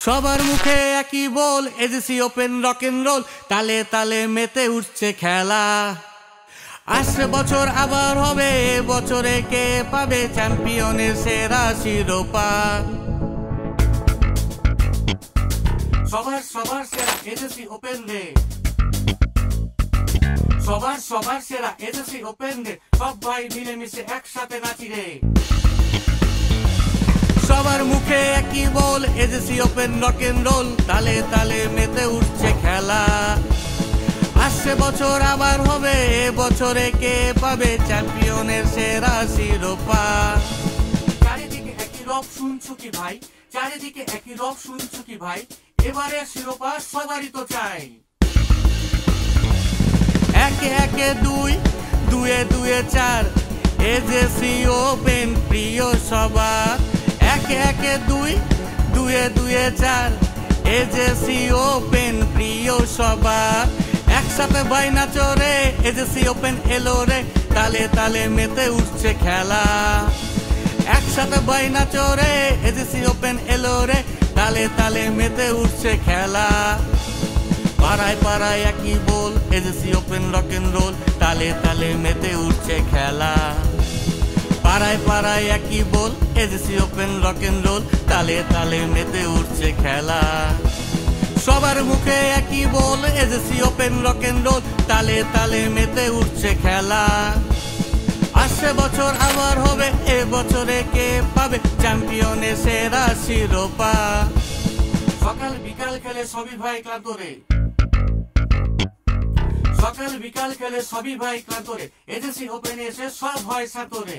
সবার মুখে একই বল, AJC open rock and roll, তালে তালে মেতে উঠছে খেলা। আসছে বছর আবার হবে, বছরে কে পাবে চ্যাম্পিয়নের সেরা শিরোপা। সবার সবার সেরা এজেসি ওপেন ডে, সবার সবার সেরা এজেসি ওপেন ডে, সবাই মিলেমিশে একসাথে নাচি রে। সবার মুখে একই বল, AJC open rock and roll, তালে তালে মেতে উঠছে খেলা। আসছে বছর আবার হবে, বছরে কে পাবে চ্যাম্পিয়নের সেরা শিরোপা। চারিদিকে একই রব শুনছো কি ভাই, চারিদিকে একই রব শুনছো কি ভাই, এবারে শিরোপা সবারই তো চাই। একে একে দুই, দুয়ে দুয়ে চার, এজেসি ওপেন প্রিয় সবার। একে একে দুই, দুয়ে দুয়ে চার, এজেসি ওপেন প্রিয় সবার। একসাথে ভাই নাচো রে, এজেসি ওপেন এলো রে, তালে তালে মেতে উঠছে খেলা। একসাথে ভাই নাচো রে, এজেসি ওপেন এলো রে, তালে তালে মেতে উঠছে খেলা। পাড়ায় পাড়ায় একই বল, AJC open rock and roll, তালে তালে মেতে উঠছে খেলা। পাড়ায় পাড়ায় একই বল, AJC open rock and roll, তালে তালে মেতে উঠছে খেলা। সবার মুখে একই বল, AJC open rock and roll, তালে তালে মেতে উঠছে খেলা। আসছে বছর আবার হবে, এ বছরে কে পাবে চ্যাম্পিয়নের সেরা শিরোপা। সকাল বিকাল খেলে সবই ভাই ক্লান্ত রে, সকাল বিকাল খেলে সবই ভাই ক্লান্ত রে, এজেসি ওপেন এসে সব হয় শান্ত রে।